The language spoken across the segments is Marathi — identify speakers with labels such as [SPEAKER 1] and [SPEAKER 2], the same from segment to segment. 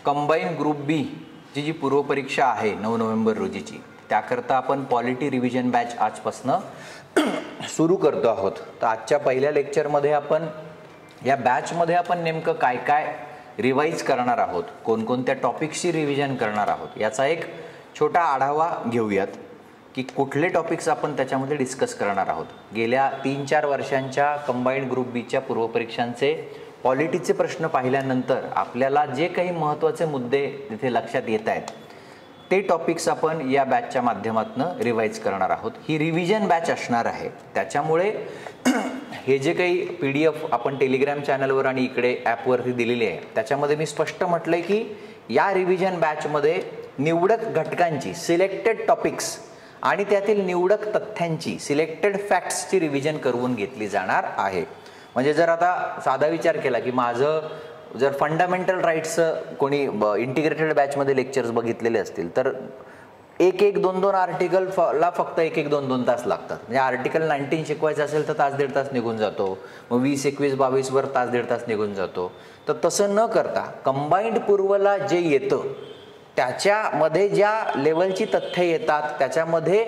[SPEAKER 1] कंबाईन ग्रुप बी जी पूर्वपरीक्षा आहे 9 नोव्हेंबर रोजीची, त्याकरता आपण पॉलिटी रिव्हिजन बॅच आजपासून सुरू करतो आहोत. तर आजच्या पहिल्या लेक्चरमध्ये आपण या बॅचमध्ये आपण नेमकं काय काय रिवाइज करणार आहोत, कोणकोणत्या टॉपिक्सची रिव्हिजन करणार आहोत याचा एक छोटा आढावा घेऊयात की कुठले टॉपिक्स आपण त्याच्यामध्ये डिस्कस करणार आहोत. गेल्या 3-4 वर्षांच्या कंबाईंड ग्रुप बीच्या पूर्वपरीक्षांचे पॉलिटीचे प्रश्न पाहिल्यानंतर आपल्याला जे काही महत्त्वाचे मुद्दे तिथे लक्षात येत आहेत ते टॉपिक्स आपण या बॅचच्या माध्यमातून रिवाइज करणार आहोत. ही रिव्हिजन बॅच असणार आहे, त्याच्यामुळे हे जे काही PDF आपण टेलिग्राम चॅनलवर आणि इकडे ॲपवरती दिलेली आहे त्याच्यामध्ये मी स्पष्ट म्हटलंय की या रिव्हिजन बॅचमध्ये निवडक घटकांची सिलेक्टेड टॉपिक्स आणि त्यातील निवडक तथ्यांची सिलेक्टेड फॅक्ट्सची रिव्हिजन करून घेतली जाणार आहे. म्हणजे जर आता साधा विचार केला की माझं जर फंडामेंटल राईट्सचं कोणी इंटिग्रेटेड बॅचमध्ये लेक्चर्स बघितलेले असतील तर 1-2 आर्टिकलला फक्त 1-2 तास लागतात. म्हणजे आर्टिकल 19 शिकवायचं असेल तर तास दीड तास निघून जातो, मग 20, 21, 22 वर तास दीड तास निघून जातो. तर तसं न करता कंबाईंड पूर्वला जे येतं त्याच्यामध्ये ज्या लेवलची तथ्य येतात त्याच्यामध्ये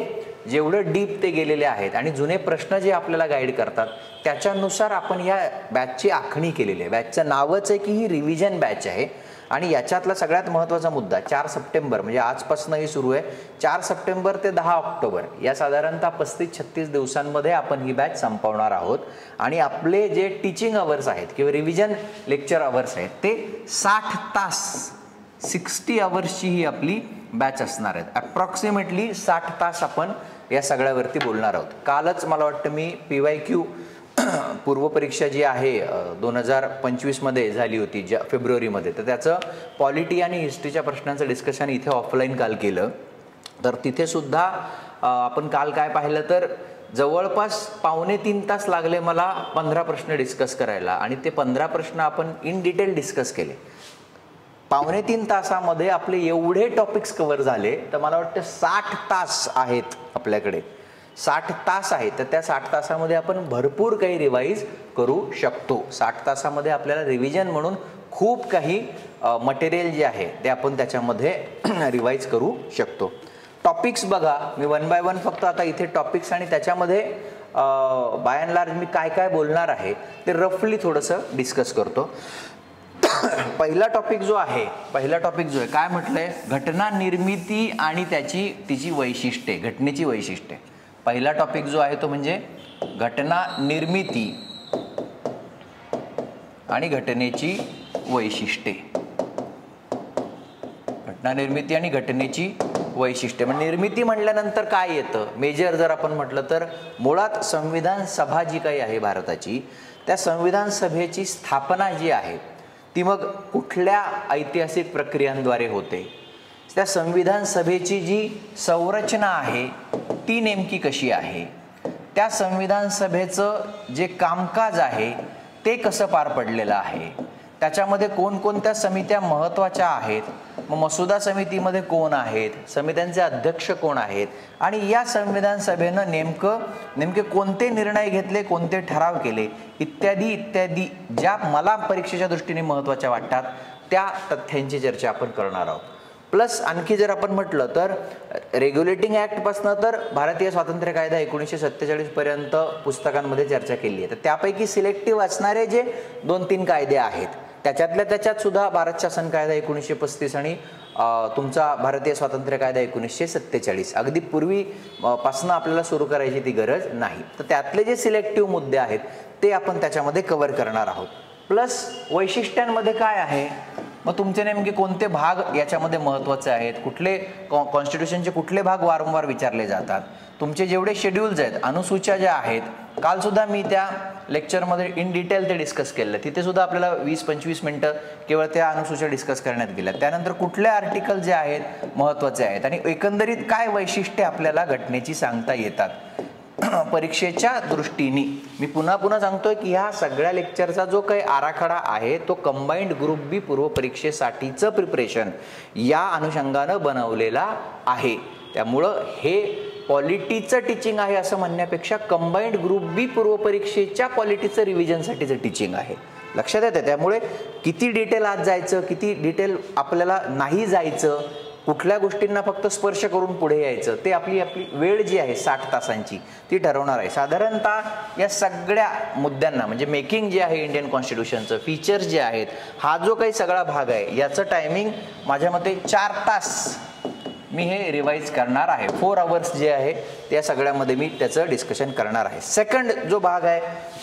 [SPEAKER 1] जेवढं डीप ते गेलेले आहेत आणि जुने प्रश्न जे आपल्याला गाईड करतात त्याच्यानुसार आपण या बॅचची आखणी केलेली आहे. बॅचचं नावच आहे की ही रिव्हिजन बॅच आहे आणि याच्यातला सगळ्यात महत्त्वाचा मुद्दा 4 सप्टेंबर म्हणजे आजपासून ही सुरू आहे. 4 सप्टेंबर ते 10 ऑक्टोबर या साधारणतः 35-36 दिवसांमध्ये आपण ही बॅच संपवणार आहोत. आणि आपले जे टीचिंग अवर्स आहेत किंवा रिव्हिजन लेक्चर अवर्स आहेत ते 60 तास 60 अवर्सची ही आपली बॅच असणार आहेत. अप्रॉक्सिमेटली 60 तास आपण या सगळ्यावरती बोलणार आहोत. कालच मला वाटतं मी PYQ पूर्वपरीक्षा जी आहे 2025 मध्ये झाली होती फेब्रुवारीमध्ये, तर त्याचं पॉलिटी आणि हिस्ट्रीच्या प्रश्नांचं डिस्कशन इथे ऑफलाईन काल केलं. तर तिथे सुद्धा आपण काल काय पाहिलं तर जवळपास 2.25 तास लागले मला 15 प्रश्न डिस्कस करायला आणि ते 15 प्रश्न आपण इन डिटेल डिस्कस केले. 2.25 तासामध्ये आपले एवढे टॉपिक्स कव्हर झाले तर मला वाटतं 60 तास आहेत आपल्याकडे. 60 तास आहेत तर त्या 60 तासामध्ये आपण भरपूर काही रिवाइज करू शकतो. 60 तासामध्ये आपल्याला रिव्हिजन म्हणून खूप काही मटेरियल जे आहे ते आपण त्याच्यामध्ये रिवाइज करू शकतो. टॉपिक्स बघा, मी 1 बाय 1 फक्त आता इथे टॉपिक्स आणि त्याच्यामध्ये बाय अँड लार्ज मी काय काय बोलणार आहे ते रफली थोडंसं डिस्कस करतो. पहिला टॉपिक जो आहे काय म्हटलंय, घटना निर्मिती आणि तिची वैशिष्ट्ये, घटनेची वैशिष्ट्ये. पहिला टॉपिक जो आहे तो म्हणजे घटना निर्मिती आणि घटनेची वैशिष्ट्ये. घटना निर्मिती आणि घटनेची वैशिष्ट्ये म्हणजे निर्मिती म्हटल्यानंतर काय येतं, मेजर जर आपण म्हटलं तर मुळात संविधान सभा जी काही आहे भारताची, त्या संविधान सभेची स्थापना जी आहे ती मग कुठल्या ऐतिहासिक प्रक्रियांद्वारे होते, त्या संविधान सभेची जी संरचना आहे ती नेमकी कशी आहे, त्या संविधान सभेचं जे कामकाज आहे ते कसं पार पडलेलं आहे, त्याच्यामध्ये कोणकोणत्या समित्या महत्त्वाच्या आहेत, मग मसुदा समितीमध्ये कोण आहेत, समित्यांचे अध्यक्ष कोण आहेत आणि या संविधान सभेनं नेमके कोणते निर्णय घेतले, कोणते ठराव केले इत्यादी इत्यादी ज्या मला परीक्षेच्या दृष्टीने महत्त्वाच्या वाटतात त्या तथ्यांची चर्चा आपण करणार आहोत. प्लस आणखी जर आपण म्हटलं तर रेग्युलेटिंग ॲक्टपासून तर भारतीय स्वातंत्र्य कायदा 1947 पर्यंत पुस्तकांमध्ये चर्चा केली आहे. तर त्यापैकी सिलेक्टिव्ह असणारे जे 2-3 कायदे आहेत त्याच्यात सुद्धा भारत शासन कायदा 1935 आणि तुमचा भारतीय स्वातंत्र्य कायदा 1947 अगदी पूर्वीपासून आपल्याला सुरू करायची ती गरज नाही. तर त्यातले जे सिलेक्टिव्ह मुद्दे आहेत ते आपण त्याच्यामध्ये कव्हर करणार आहोत. प्लस वैशिष्ट्यांमध्ये काय आहे, मग तुमचे नेमके कोणते भाग याच्यामध्ये महत्त्वाचे आहेत, कुठले कॉन्स्टिट्यूशनचे कुठले भाग वारंवार विचारले जातात, तुमचे जेवढे शेड्यूल्स आहेत, अनुसूच्या ज्या आहेत, काल सुद्धा मी त्या लेक्चरमध्ये इन डिटेल ते डिस्कस केलं. तिथे सुद्धा आपल्याला 20-25 मिनटं केवळ त्या अनुसूच्या डिस्कस करण्यात गेल्या. त्यानंतर कुठले आर्टिकल जे आहेत महत्त्वाचे आहेत आणि एकंदरीत काय वैशिष्ट्ये आपल्याला घटनेची सांगता येतात परीक्षेच्या दृष्टीने. मी पुन्हा सांगतोय की ह्या सगळ्या लेक्चरचा जो काही आराखडा आहे तो कंबाईंड ग्रुप बी पूर्व परीक्षेसाठीचं प्रिपरेशन या अनुषंगानं बनवलेला आहे. त्यामुळं हे पॉलिटीचं टीचिंग आहे असं म्हणण्यापेक्षा कंबाईंड ग्रुप बी पूर्व परीक्षेच्या पॉलिटीचं रिव्हिजनसाठीचं टीचिंग आहे. लक्षात येते. त्यामुळे किती डिटेल आज जायचं, किती डिटेल आपल्याला नाही जायचं, कुठल्या गोष्टींना फक्त स्पर्श करून पुढे यायचं, ते आपली वेळ जी आहे 60 तासांची ती ठरवणार आहे. साधारणतः या सगळ्या मुद्द्यांना म्हणजे मेकिंग जे आहे इंडियन कॉन्स्टिट्यूशनचं, फीचर्स जे आहेत, हा जो काही सगळा भाग आहे याचं टायमिंग माझ्या मते 4 तास मी हे रिवाईज करणार आहे. 4 आवर्स जे आहे त्या सगळ्यामध्ये मी त्याचं डिस्कशन करणार आहे. सेकंड जो भाग आहे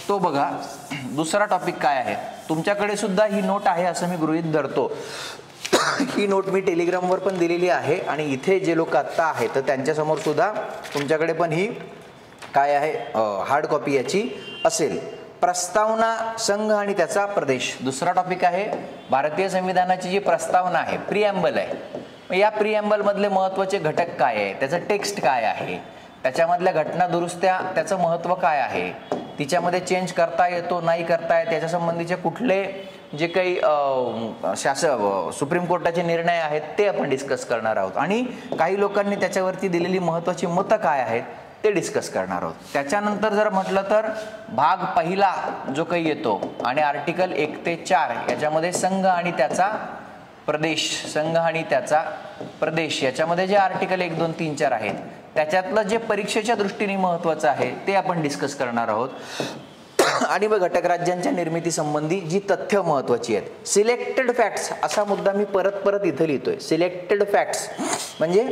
[SPEAKER 1] तो बघा, दुसरा टॉपिक काय आहे. तुमच्याकडे सुद्धा ही नोट आहे असं मी गृहीत धरतो. ही नोट मी टेलिग्रामवर पण दिलेली आहे आणि इथे जे लोक आत्ता आहेत तर त्यांच्यासमोर सुद्धा तुमच्याकडे पण ही काय आहे हार्ड कॉपी याची असेल. प्रस्तावना, संघ आणि त्याचा प्रदेश दुसरा टॉपिक आहे. भारतीय संविधानाची जी प्रस्तावना आहे, प्रिॲम्बल आहे, या प्रिॲम्बल मधले महत्त्वाचे घटक काय आहे, त्याचं टेक्स्ट काय आहे, त्याच्यामधल्या घटना दुरुस्त्या त्याचं महत्त्व काय आहे, तिच्यामध्ये चेंज करता येतो नाही करता येत, त्याच्या संबंधीचे कुठले जे काही सुप्रीम कोर्टाचे निर्णय आहेत ते आपण डिस्कस करणार आहोत आणि काही लोकांनी त्याच्यावरती दिलेली महत्त्वाची मतं काय आहेत ते डिस्कस करणार आहोत. त्याच्यानंतर जर म्हटलं तर भाग पहिला जो काही येतो आणि आर्टिकल 1 ते 4 याच्यामध्ये संघ आणि त्याचा प्रदेश, संघ आणि त्याचा प्रदेश याच्यामध्ये जे आर्टिकल 1, 2, 3, 4 आहेत त्याच्यातलं जे परीक्षेच्या दृष्टीने महत्त्वाचं आहे ते आपण डिस्कस करणार आहोत. आणि मग घटक राज्यांच्या निर्मिती संबंधी जी तथ्य महत्त्वाची आहेत, सिलेक्टेड फॅक्ट्स असा मुद्दा मी परत इथं लिहितोय. सिलेक्टेड फॅक्ट्स म्हणजे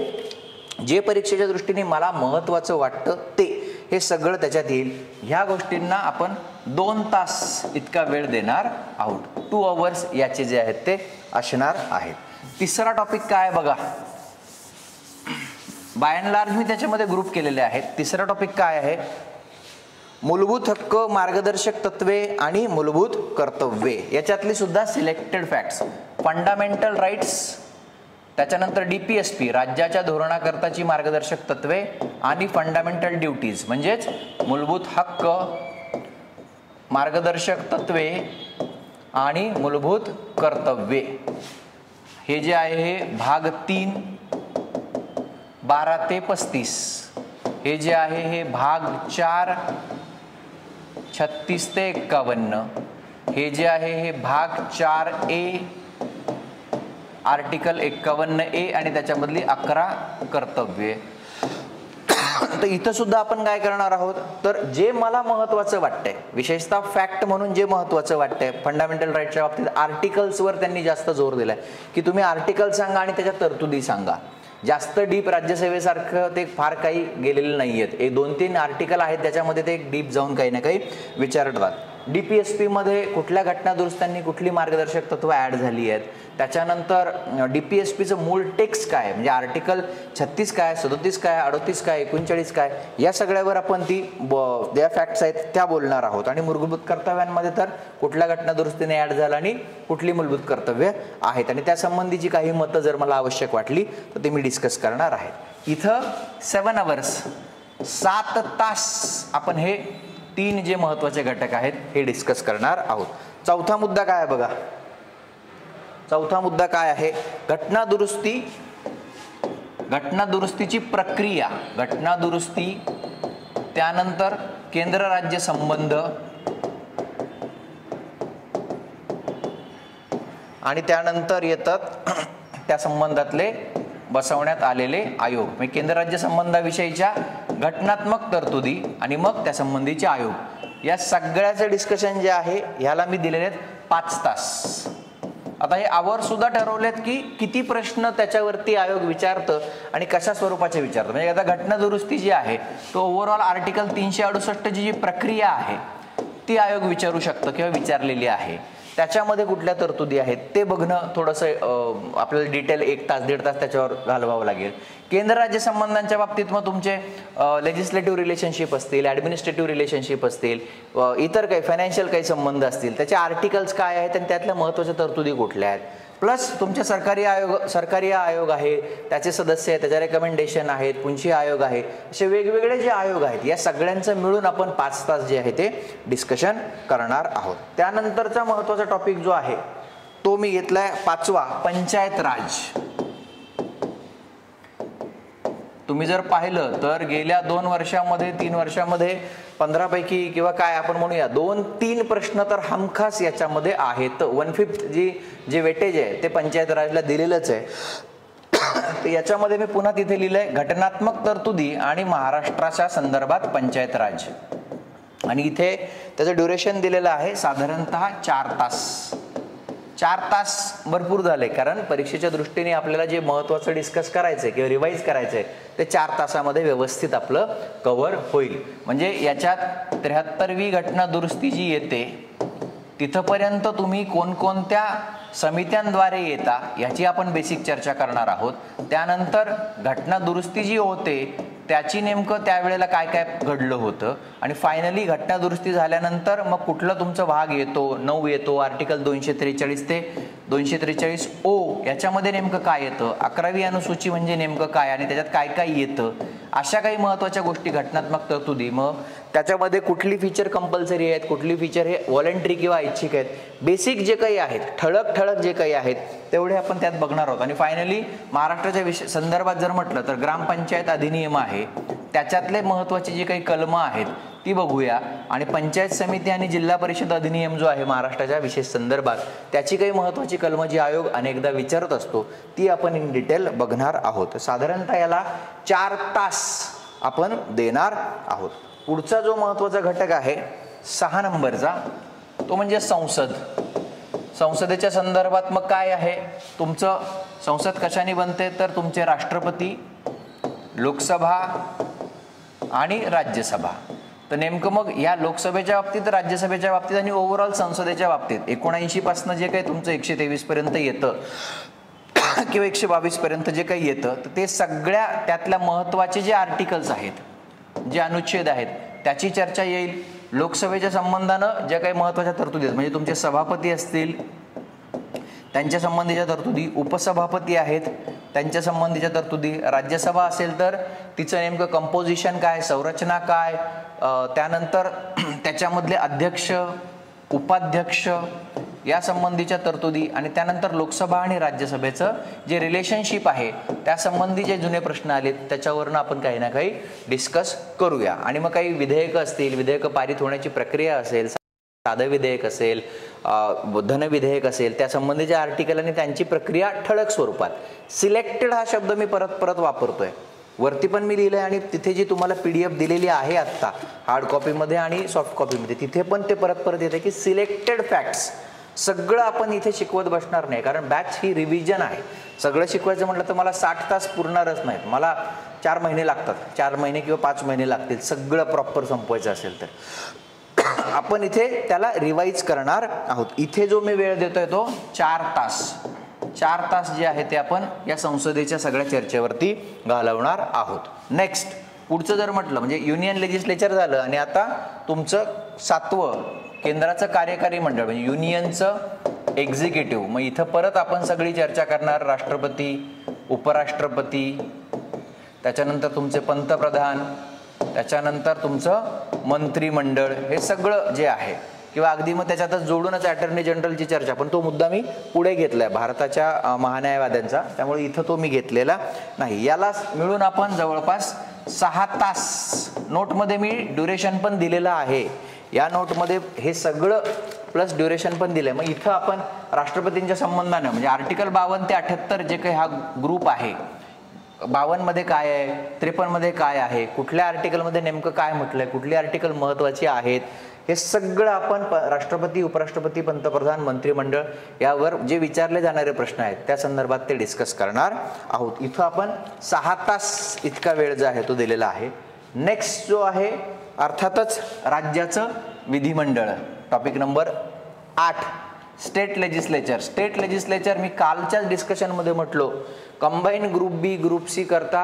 [SPEAKER 1] जे परीक्षेच्या दृष्टीने मला महत्त्वाचं वाटतं ते, हे सगळं त्याच्यात येईल. ह्या गोष्टींना आपण 2 तास इतका वेळ देणार आहोत. 2 आवर्स याचे जे आहेत ते असणार आहेत. तिसरा टॉपिक काय बघा, बाय अँड लार्ज मी त्याच्यामध्ये ग्रुप केलेले आहेत. तिसरा टॉपिक काय आहे, मूलभूत हक्क, मार्गदर्शक तत्वे आणि मूलभूत कर्तव्ये याच्यातली सुद्धा सिलेक्टेड फॅक्ट्स. फंडामेंटल राईट्स, त्याच्यानंतर DPSP राज्याच्या धोरणाकरताची मार्गदर्शक तत्वे आणि फंडामेंटल ड्युटीज म्हणजेच मूलभूत हक्क, मार्गदर्शक तत्वे आणि मूलभूत कर्तव्ये, हे जे आहे हे भाग 3 12 ते 35, हे जे आहे हे भाग 4 36 ते 51, हे जे आहे हे भाग 4A आर्टिकल 51A आणि त्याच्यामधली 11 कर्तव्ये. तर इथं सुद्धा आपण काय करणार आहोत, तर जे मला महत्त्वाचं वाटतंय, विशेषतः फॅक्ट म्हणून जे महत्त्वाचं वाटतंय फंडामेंटल राईटच्या बाबतीत आर्टिकल्सवर त्यांनी जास्त जोर दिलाय की तुम्ही आर्टिकल सांगा आणि त्याच्या तरतुदी सांगा. जास्त डीप राज्यसेवेसारखं ते फार काही गेलेले नाही आहेत. 1-2-3 आर्टिकल आहेत त्याच्यामध्ये ते डीप जाऊन काही ना काही विचारतात. DPSP मध्ये कुठल्या घटना दुरुस्त्यांनी कुठली मार्गदर्शक तत्व ॲड झाली आहेत, त्याच्यानंतर DPSPचं मूळ टेक्स्ट काय म्हणजे आर्टिकल 36 काय, 37 काय, 38 काय, 39 काय, या सगळ्यावर आपण ज्या फॅक्ट्स आहेत त्या बोलणार आहोत. आणि मूलभूत कर्तव्यांमध्ये तर कुठल्या घटना दुरुस्तीने ॲड झाला आणि कुठली मूलभूत कर्तव्य आहेत आणि त्यासंबंधीची काही मतं जर मला आवश्यक वाटली तर ते मी डिस्कस करणार आहे. इथं 7 आवर्स 7 तास आपण हे 3 जे महत्त्वाचे घटक आहेत हे डिस्कस करणार आहोत. चौथा मुद्दा काय आहे बघा, चौथा मुद्दा काय आहे, घटना दुरुस्तीची प्रक्रिया, घटना दुरुस्ती, त्यानंतर केंद्र राज्य संबंध आणि त्यानंतर येतात त्या संबंधातले बसवण्यात आलेले आयोग, म्हणजे केंद्र राज्य संबंधाविषयीच्या घटनात्मक तरतुदी आणि मग त्या संबंधीचे आयोग. या सगळ्याचे डिस्कशन जे आहे ह्याला मी दिलेले आहेत 5 तास. आता हे आवर सुद्धा ठरवलेत की किती प्रश्न त्याच्यावरती आयोग विचारतं आणि कशा स्वरूपाचे विचारतं. म्हणजे आता घटना दुरुस्ती जी आहे तो ओव्हरऑल आर्टिकल 368 जी प्रक्रिया आहे ती आयोग विचारू शकतं किंवा विचारलेली आहे. त्याच्यामध्ये कुठल्या तरतुदी आहेत ते बघणं थोडंसं आपल्याला डिटेल 1 तास 1.5 तास त्याच्यावर घालवावं लागेल. केंद्र राज्य संबंधांच्या बाबतीत मग तुमचे लेजिस्लेटिव्ह रिलेशनशिप असतील, ॲडमिनिस्ट्रेटिव्ह रिलेशनशिप असतील, इतर काही फायनान्शियल काही संबंध असतील, त्याचे आर्टिकल्स काय आहेत आणि त्यातल्या महत्त्वाच्या तरतुदी कुठल्या आहेत, प्लस तुमचे सरकारी आयोग आहे, त्याचे सदस्य आहेत, त्याच्या रेकमेंडेशन आहेत, पुंची आयोग आहे, असे वेगवेगळे जे आयोग आहेत या सगळ्यांचं मिळून आपण 5 तास जे आहे ते डिस्कशन करणार आहोत. त्यानंतरचा महत्त्वाचा टॉपिक जो आहे तो मी घेतलाय 5वा, पंचायत राज. तुम्ही जर पाहिलं तर गेल्या 2 वर्षामध्ये 3 वर्षामध्ये 15 पैकी किंवा काय आपण म्हणूया 2-3 प्रश्न तर हमखास याच्यामध्ये आहेत. 1/5 जे वेटेज आहे ते पंचायत राजला दिलेलंच आहे. तर याच्यामध्ये मी पुन्हा तिथे लिहिलंय घटनात्मक तरतुदी आणि महाराष्ट्राच्या संदर्भात पंचायत राज, आणि इथे त्याचं ड्युरेशन दिलेलं आहे साधारणतः 4 तास. 4 तास भरपूर झाले, कारण परीक्षेच्या दृष्टीने आपल्याला जे महत्त्वाचं डिस्कस करायचं आहे किंवा रिवाईज करायचं आहे ते 4 तासामध्ये व्यवस्थित आपलं कव्हर होईल. म्हणजे याच्यात 73वी घटना दुरुस्ती जी येते तिथपर्यंत तुम्ही कोणकोणत्या समित्यांद्वारे येता याची आपण बेसिक चर्चा करणार आहोत. त्यानंतर घटना दुरुस्ती जी होते त्याची नेमकं त्यावेळेला काय काय घडलं होतं, आणि फायनली घटना दुरुस्ती झाल्यानंतर मग कुठला तुमचा भाग येतो, 9 येतो, आर्टिकल 243 ते 243 ओ याच्यामध्ये नेमकं काय येतं, 11वी अनुसूची म्हणजे नेमकं काय आणि त्याच्यात काय काय येतं, अशा काही महत्त्वाच्या गोष्टी घटनात्मक तरतुदी. मग त्याच्यामध्ये कुठली फीचर कंपल्सरी आहेत, कुठली फीचर हे व्हॉलंटरी किंवा ऐच्छिक आहेत, बेसिक जे काही आहेत ठळक जे काही आहेत तेवढे आपण त्यात बघणार आहोत. आणि फायनली महाराष्ट्राच्या संदर्भात जर म्हटलं तर ग्रामपंचायत अधिनियम आहे, त्याच्यातले महत्त्वाचे जे काही कलमं आहेत ती बघूया, आणि पंचायत समिती आणि जिल्हा परिषद अधिनियम जो आहे महाराष्ट्राच्या विशेष संदर्भात त्याची काही महत्त्वाची कलमं जी आयोग अनेकदा विचारत असतो ती आपण इन डिटेल बघणार आहोत. साधारणतः याला 4 तास आपण देणार आहोत. पुढचा जो महत्त्वाचा घटक आहे 6 नंबरचा, तो म्हणजे संसद. संसदेच्या संदर्भात मग काय आहे, तुमचं संसद कशाने बनते तर तुमचे राष्ट्रपती, लोकसभा आणि राज्यसभा. तर नेमकं मग या लोकसभेच्या बाबतीत, राज्यसभेच्या बाबतीत आणि ओव्हरऑल संसदेच्या बाबतीत 79 पासून जे काही तुमचं 123 पर्यंत येतं किंवा 122 पर्यंत जे काही येतं तर ते सगळ्या त्यातल्या महत्त्वाचे जे आर्टिकल्स आहेत, जे अनुच्छेद आहेत त्याची चर्चा येईल. लोकसभेच्या संबंधानं ज्या काही महत्त्वाच्या तरतुदी आहेत म्हणजे तुमचे सभापती असतील त्यांच्या संबंधीच्या तरतुदी, उपसभापती आहेत त्यांच्या संबंधीच्या तरतुदी, राज्यसभा असेल तर तिचं नेमकं कंपोजिशन काय, संरचना काय, त्यानंतर त्याच्यामधले अध्यक्ष, उपाध्यक्ष या संबंधीच्या तरतुदी, आणि त्यानंतर लोकसभा आणि राज्यसभेचं जे रिलेशनशिप आहे त्यासंबंधी जे जुने प्रश्न आलेत त्याच्यावरनं आपण काही ना काही डिस्कस करूया. आणि मग काही विधेयकं असतील, विधेयकं पारित होण्याची प्रक्रिया असेल, साधं विधेयक असेल, धन विधेयक असेल, त्या संबंधीचे आर्टिकल आणि त्यांची प्रक्रिया ठळक स्वरूपात. सिलेक्टेड हा शब्द मी परत वापरतोय, वरती पण मी लिहिलंय आणि तिथे जी तुम्हाला PDF दिलेली आहे आत्ता हार्ड कॉपीमध्ये आणि सॉफ्ट कॉपीमध्ये तिथे पण ते परत येते की सिलेक्टेड फॅक्ट्स. सगळं आपण इथे शिकवत बसणार नाही, कारण बॅच ही रिव्हिजन आहे. सगळं शिकवायचं म्हटलं तर मला 60 तास पुरणारच नाहीत, मला 4 महिने लागतात, 4 महिने किंवा 5 महिने लागतील सगळं प्रॉपर संपवायचं असेल तर. आपण इथे त्याला रिवाईज करणार आहोत. इथे जो मी वेळ देतोय तो 4 तास. 4 तास जे आहे ते आपण या संसदेच्या सगळ्या चर्चेवरती घालवणार आहोत. नेक्स्ट पुढचं जर म्हटलं म्हणजे युनियन लेजिस्लेचर झालं, आणि आता तुमचं 7वं केंद्राचं कार्यकारी मंडळ म्हणजे युनियनचं एक्झिक्युटिव्ह. मग इथं परत आपण सगळी चर्चा करणार, राष्ट्रपती, उपराष्ट्रपती, त्याच्यानंतर तुमचे पंतप्रधान, त्याच्यानंतर तुमचं मंत्रिमंडळ, हे सगळं जे आहे, किंवा अगदी मग त्याच्यातच जोडूनच अटर्नी जनरलची चर्चा, पण तो मुद्दा मी पुढे घेतलाय भारताच्या महान्यायवाद्यांचा, त्यामुळे इथं तो मी घेतलेला नाही. याला मिळून आपण जवळपास 6 तास. नोटमध्ये मी ड्युरेशन पण दिलेलं आहे, या नोटमध्ये हे सगळं प्लस ड्युरेशन पण दिलंय. मग इथं आपण राष्ट्रपतींच्या संबंधानं म्हणजे आर्टिकल 52 ते 78 जे काही हा ग्रुप आहे, 52 मध्ये काय आहे, 53 मध्ये काय आहे, कुठल्या आर्टिकलमध्ये नेमकं काय म्हटलंय, कुठली आर्टिकल महत्त्वाची आहेत, हे सगळं आपण राष्ट्रपती, उपराष्ट्रपती, पंतप्रधान, मंत्रिमंडळ यावर जे विचारले जाणारे प्रश्न आहेत त्या संदर्भात ते डिस्कस करणार आहोत. इथं आपण 6 तास इतका वेळ जो आहे तो दिलेला आहे. नेक्स्ट जो आहे अर्थातच राज्याचं विधिमंडळ, topic number 8 state legislature. State legislature मी कालच्याच डिस्कशनमध्ये म्हटलो combine group B group C करता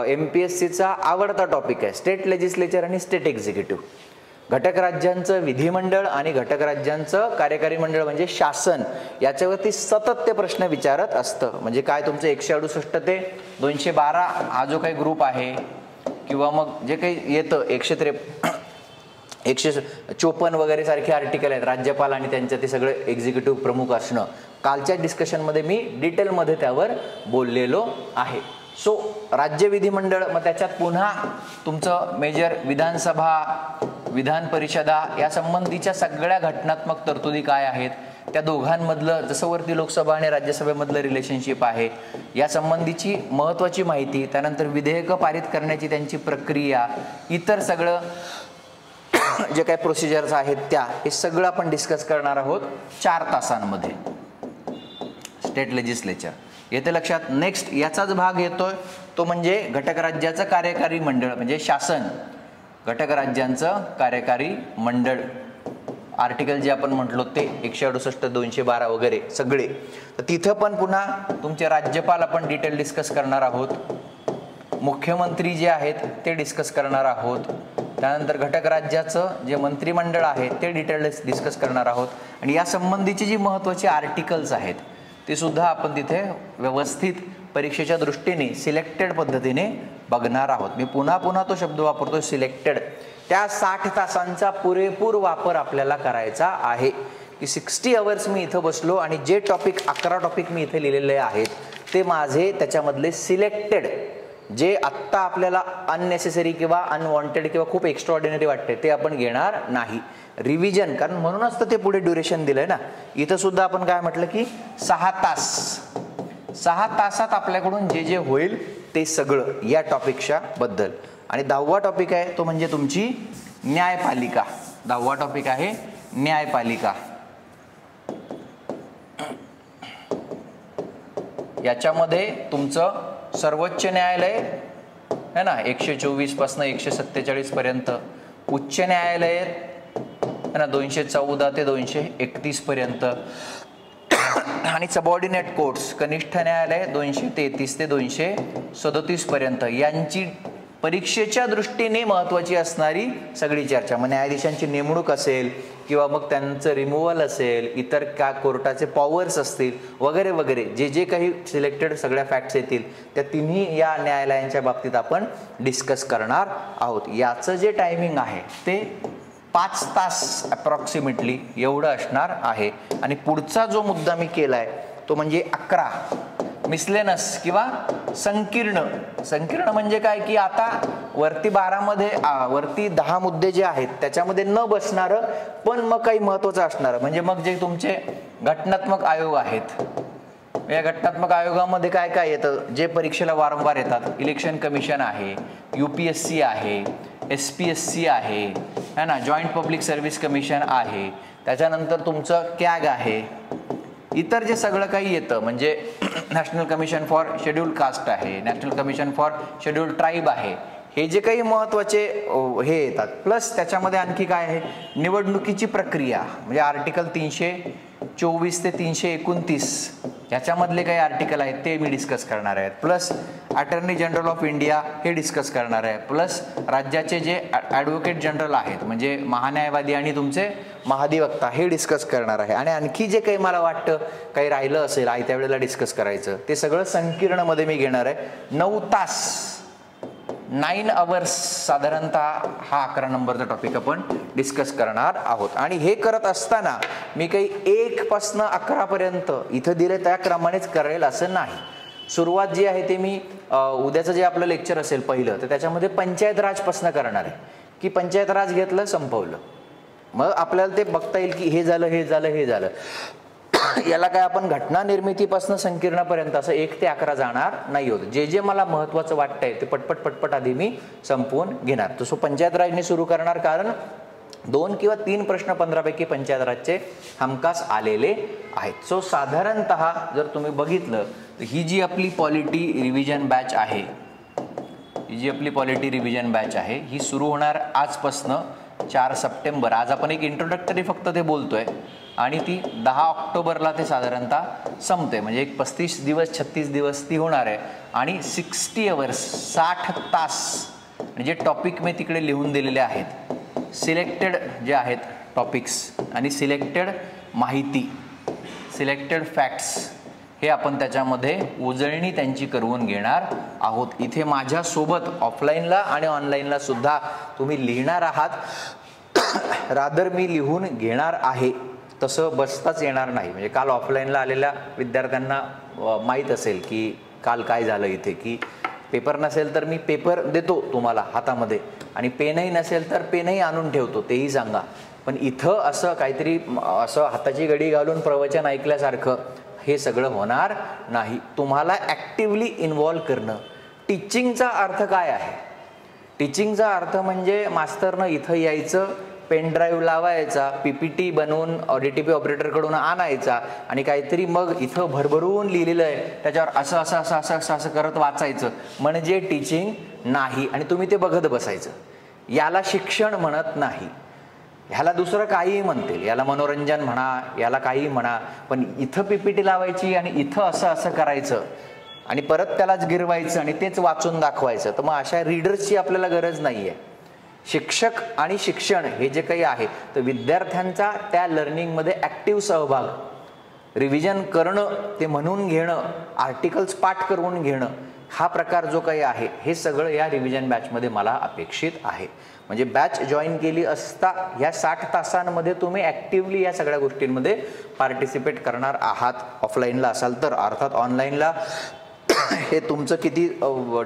[SPEAKER 1] MPSCचा आवडता टॉपिक आहे स्टेट लेजिस्लेचर आणि स्टेट एक्झिक्युटिव्ह. घटक राज्यांचं विधिमंडळ आणि घटक राज्यांचं कार्यकारी मंडळ म्हणजे शासन, याच्यावरती सतत ते प्रश्न विचारत असतं. म्हणजे काय तुमचं 168 ते 212 हा जो काही ग्रुप आहे, किंवा मग जे काही येतं 154 वगैरे सारखे आर्टिकल आहेत, राज्यपाल आणि त्यांचं ते सगळे एक्झिक्युटिव्ह प्रमुख असणं, कालच्या डिस्कशनमध्ये मी डिटेलमध्ये त्यावर बोललेलो आहे. सो राज्य विधिमंडळ, मग त्याच्यात पुन्हा तुमचं मेजर विधानसभा, विधान परिषदा या संबंधीच्या सगळ्या घटनात्मक तरतुदी काय आहेत, त्या दोघांमधलं जसं वरती लोकसभा आणि राज्यसभेमधलं रिलेशनशिप आहे या संबंधीची महत्त्वाची माहिती, त्यानंतर विधेयकं पारित करण्याची त्यांची प्रक्रिया, इतर सगळं जे काही प्रोसिजर्स आहेत त्या, हे सगळं आपण डिस्कस करणार आहोत 4 तासांमध्ये. स्टेट लेजिस्लेचर येते लक्षात. नेक्स्ट याचाच भाग येतोय तो म्हणजे घटक राज्याचं कार्यकारी मंडळ, म्हणजे शासन, घटक राज्यांचं कार्यकारी मंडळ. आर्टिकल जे आपण म्हटलो ते 168, 212 वगैरे सगळे. तर तिथं पण पुन्हा तुमचे राज्यपाल आपण डिटेल डिस्कस करणार आहोत, मुख्यमंत्री जे आहेत ते डिस्कस करणार आहोत, त्यानंतर घटक राज्याचं जे मंत्रिमंडळ आहे ते डिटेल डिस्कस करणार आहोत, आणि या संबंधीची जी महत्त्वाची आर्टिकल्स आहेत ते सुद्धा आपण तिथे व्यवस्थित परीक्षेच्या दृष्टीने सिलेक्टेड पद्धतीने बघणार आहोत. मी पुन्हा पुन्हा तो शब्द वापरतो, सिलेक्टेड. त्या 60 तासांचा पुरेपूर वापर आपल्याला करायचा आहे की 60 आवर्स मी इथं बसलो आणि जे टॉपिक 11 टॉपिक मी इथे लिहिलेले आहेत ते माझे त्याच्यामधले सिलेक्टेड, जे आत्ता आपल्याला अननेसेसरी किंवा अनवॉन्टेड किंवा खूप एक्स्ट्राऑर्डिनरी वाटते ते आपण घेणार नाही. रिव्हिजन, कारण म्हणूनच तर ते पुढे ड्युरेशन दिलंय ना. इथं सुद्धा आपण काय म्हटलं की 6 तास, 6 तासात आपल्याकडून जे जे होईल ते सगळं या टॉपिकच्या बद्दल. आणि 10वा टॉपिक आहे तो म्हणजे तुमची न्यायपालिका. 10वा टॉपिक आहे न्यायपालिका. याच्यामध्ये तुमचं सर्वोच्च न्यायालय है ना 124 पासून 147 पर्यंत, उच्च न्यायालय है ना 214 ते 231 पर्यंत, आणि सबऑर्डिनेट कोर्ट्स कनिष्ठ न्यायालय 233 ते 237 पर्यंत यांची परीक्षेच्या दृष्टीने महत्त्वाची असणारी सगळी चर्चा. मग न्यायाधीशांची नेमणूक असेल किंवा मग त्यांचं रिमूव्हल असेल, इतर का कोर्टाचे पॉवर्स असतील वगैरे वगैरे, जे जे काही सिलेक्टेड सगळ्या फॅक्ट्स येतील त्या तिन्ही या न्यायालयांच्या बाबतीत आपण डिस्कस करणार आहोत. याचं जे टायमिंग आहे ते 5 तास अप्रॉक्सिमेटली एवढं असणार आहे. आणि पुढचा जो मुद्दा मी केलाय तो म्हणजे 11 मिसलेनस किंवा संकीर्ण. संकीर्ण म्हणजे काय की आता वरती 12 मध्ये वरती 10 मुद्दे जे आहेत त्याच्यामध्ये न बसणारं पण मग काही महत्त्वाचं असणार, म्हणजे मग जे तुमचे घटनात्मक आयोग आहेत, या घटनात्मक आयोगामध्ये काय काय येतं जे परीक्षेला वारंवार येतात. इलेक्शन कमिशन आहे, UPSC आहे, SPSC आहे है ना, जॉईंट पब्लिक सर्व्हिस कमिशन आहे, त्याच्यानंतर तुमचं कॅग आहे, इतर जे सगळं काही येतं म्हणजे national commission for scheduled caste आहे, national commission for scheduled tribe आहे, हे जे काही महत्त्वाचे हे येतात. प्लस त्याच्यामध्ये आणखी काय आहे, निवडणुकीची प्रक्रिया म्हणजे आर्टिकल 324 ते 329 ह्याच्यामधले काही आर्टिकल आहेत ते मी डिस्कस करणार आहेत. Plus attorney general of India हे डिस्कस करणार आहे. प्लस राज्याचे जे ॲडव्होकेट जनरल आहेत म्हणजे महान्यायवादी आणि तुमचे महाधिवक्ता हे डिस्कस करणार आहे. आणि आणखी जे काही मला वाटतं काही राहिलं असेल आहे त्यावेळेला डिस्कस करायचं ते सगळं संकीर्णमध्ये मी घेणार आहे. 9 तास 9 आवर्स साधारणतः हा 11 नंबरचा टॉपिक आपण डिस्कस करणार आहोत. आणि हे करत असताना मी काही 1 पासून 11 पर्यंत इथं दिले त्या क्रमानेच करेल असं नाही. सुरुवात जी आहे ते मी उद्याचं जे आपलं लेक्चर असेल पहिलं तर त्याच्यामध्ये पंचायत राजपासून करणार आहे की पंचायत राज घेतलं संपवलं, मग आपल्याला ते बघता येईल की हे झालं हे झालं हे झालं. याला काय आपण घटना निर्मितीपासून संकीर्णपर्यंत असं 1 ते 11 जाणार नाही होत. जे जे मला महत्त्वाचं वाटतंय ते पटपट पटपट आधी मी संपवून घेणार. तसं पंचायत राजने सुरू करणार, कारण 2 किंवा 3 प्रश्न 15 पैकी पंचायत राजचे हमखास आलेले आहेत. सो साधारणतः जर तुम्ही बघितलं तर ही जी आपली पॉलिटी रिव्हिजन बॅच आहे, ही सुरू होणार आजपासनं 4 सप्टेंबर. आज आपण एक इंट्रोडक्टरी फक्त ते बोलतोय आणि ती 10 ऑक्टोबरला ते साधारणतः संपते, म्हणजे एक 35 दिवस 36 दिवस ती होणार आहे. आणि 60 आवर्स 60 तास म्हणजे टॉपिक मी तिकडे लिहून दिलेले आहेत, सिलेक्टेड जे आहेत टॉपिक्स आणि सिलेक्टेड माहिती, सिलेक्टेड फॅक्ट्स हे आपण त्याच्यामध्ये उजळणी त्यांची करून घेणार आहोत. इथे माझ्यासोबत ऑफलाईनला आणि ऑनलाईनला सुद्धा तुम्ही लिहिणार आहात. रादर मी लिहून घेणार आहे, तसं बसताच येणार नाही. म्हणजे काल ऑफलाईनला आलेल्या विद्यार्थ्यांना माहीत असेल की काल काय झालं इथे, की पेपर नसेल तर मी पेपर देतो तुम्हाला हातामध्ये, आणि पेनही नसेल तर पेनही आणून ठेवतो, तेही सांगा. पण इथं असं काहीतरी असं हाताची घडी घालून प्रवचन ऐकल्यासारखं हे सगळं होणार नाही. तुम्हाला ॲक्टिव्हली इन्व्हॉल्व करणं. टीचिंगचा अर्थ काय आहे? टीचिंगचा अर्थ म्हणजे मास्तरनं इथं यायचं, पेन ड्राईव्ह लावायचा, PPT बनवून DTP ऑपरेटरकडून आणायचा आणि काहीतरी मग इथं भरभरून लिहिलेलं आहे त्याच्यावर असं असं असं असं असं असं करत वाचायचं, म्हणजे टीचिंग नाही. आणि तुम्ही ते बघत बसायचं. याला शिक्षण म्हणत नाही. ह्याला दुसरं काहीही म्हणतील, याला मनोरंजन म्हणा, याला काहीही म्हणा, पण इथं PPT लावायची आणि इथं असं असं करायचं आणि परत त्यालाच गिरवायचं आणि तेच वाचून दाखवायचं, तर मग अशा रीडर्सची आपल्याला गरज नाही आहे. शिक्षक आणि शिक्षण हे जे काही आहे तर विद्यार्थ्यांचा त्या लर्निंगमध्ये ॲक्टिव्ह सहभाग, रिव्हिजन करणं, ते म्हणून घेणं, आर्टिकल्स पाठ करून घेणं, हा प्रकार जो काही आहे हे सगळं या रिव्हिजन बॅचमध्ये मला अपेक्षित आहे. म्हणजे बॅच जॉईन केली असता ह्या 60 तासांमध्ये तुम्ही ॲक्टिव्हली या सगळ्या गोष्टींमध्ये पार्टिसिपेट करणार आहात. ऑफलाईनला असाल तर, अर्थात ऑनलाईनला हे तुमचं किती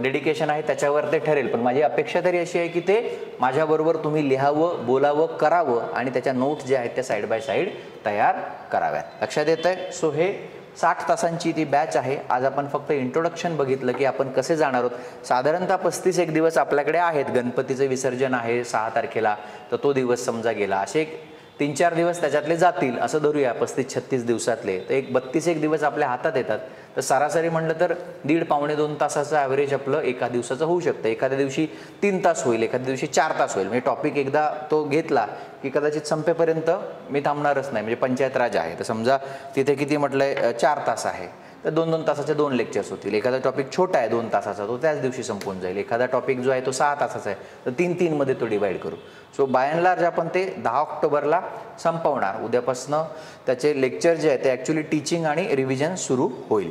[SPEAKER 1] डेडिकेशन आहे त्याच्यावर ते ठरेल, पण माझी अपेक्षा तरी अशी आहे की ते माझ्याबरोबर तुम्ही लिहावं, बोलावं, करावं आणि त्याच्या नोट्स ज्या आहेत त्या साईड बाय साईड तयार कराव्यात. लक्षात येतंय? सो हे 60 तासांची ती बॅच आहे. आज आपण फक्त इंट्रोडक्शन बघितलं की आपण कसे जाणार आहोत. साधारणतः 35 दिवस आपल्याकडे आहेत. गणपतीचं विसर्जन आहे 6 तारखेला, तर तो दिवस समजा गेला. असे एक 3-4 दिवस त्याच्यातले जातील असं धरूया, 35-36 दिवसातले, तर एक 32 दिवस आपल्या हातात येतात. तर सरासरी म्हणलं तर 1.5-2 तासाचं ॲव्हरेज आपलं एका दिवसाचं होऊ शकतं. एखाद्या दिवशी 3 तास होईल, एखाद्या दिवशी 4 तास होईल. म्हणजे टॉपिक एकदा तो घेतला की कदाचित संपेपर्यंत मी थांबणारच नाही. म्हणजे पंचायत राज आहे तर समजा तिथे किती म्हटलंय 4 तास आहे, तर 2-2 तासाचे 2 लेक्चर्स होतील. एखादा टॉपिक छोटा आहे 2 तासाचा, तो त्याच दिवशी संपून जाईल. एखादा टॉपिक जो आहे तो 6 तासाचा आहे, तर 3-3 मध्ये तो डिवाइड करू. सो बाय अँड लार्ज आपण ते 10 ऑक्टोबरला संपवणार. उद्यापासनं त्याचे लेक्चर जे आहे ते ॲक्च्युली टीचिंग आणि रिव्हिजन सुरू होईल.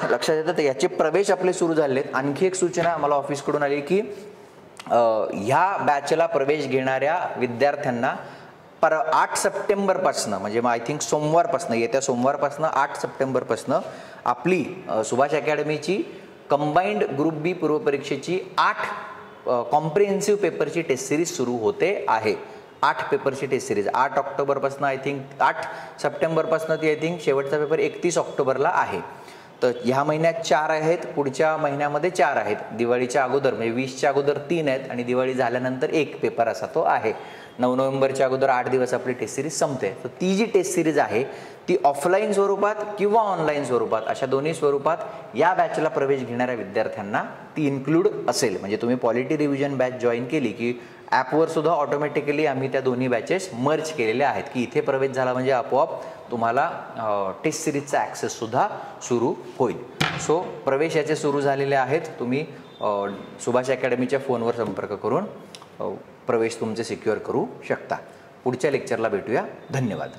[SPEAKER 1] लक्षात येतं? तर याचे प्रवेश आपले सुरू झालेत. आणखी एक सूचना आम्हाला ऑफिसकडून आली की ह्या बॅचला प्रवेश घेणाऱ्या विद्यार्थ्यांना 8 सप्टेंबरपासून, म्हणजे आय थिंक सोमवारपासून, येत्या सोमवारपासून 8 सप्टेंबरपासून आपली सुभाष अकॅडमीची कंबाईंड ग्रुप बी पूर्वपरीक्षेची 8 कॉम्प्रिहेन्सिव्ह पेपरची टेस्ट सिरीज सुरू होते आहे. 8 पेपरची टेस्ट सिरीज 8 ऑक्टोबरपासून, आय थिंक 8 सप्टेंबरपासून ती आय थिंक शेवटचा पेपर 31 ऑक्टोबरला आहे. तर ह्या महिन्यात 4 आहेत, पुढच्या महिन्यामध्ये 4 आहेत. दिवाळीच्या अगोदर म्हणजे 20च्या अगोदर 3 आहेत आणि दिवाळी झाल्यानंतर 1 पेपर असा तो आहे. 9 नोव्हेंबरच्या अगोदर 8 दिवस आपली टेस्ट सिरीज संपते. तर ती जी टेस्ट सिरीज आहे ती ऑफलाईन स्वरूपात किंवा ऑनलाईन स्वरूपात अशा दोन्ही स्वरूपात या बॅचला प्रवेश घेणाऱ्या विद्यार्थ्यांना ती इन्क्लूड असेल. म्हणजे तुम्ही पॉलिटी रिव्हिजन बॅच जॉईन केली की ॲपवर सुद्धा ऑटोमॅटिकली आम्ही त्या दोन्ही बॅचेस मर्ज केलेल्या आहेत की इथे प्रवेश झाला म्हणजे आपोआप तुम्हाला टेस्ट सिरीजचा ॲक्सेससुद्धा सुरू होईल. सो प्रवेश याचे सुरू झालेले आहेत. तुम्ही सुभाष अकॅडमीच्या फोनवर संपर्क करून प्रवेश तुमचे सिक्युअर करू शकता. पुढच्या लेक्चरला भेटूया. धन्यवाद.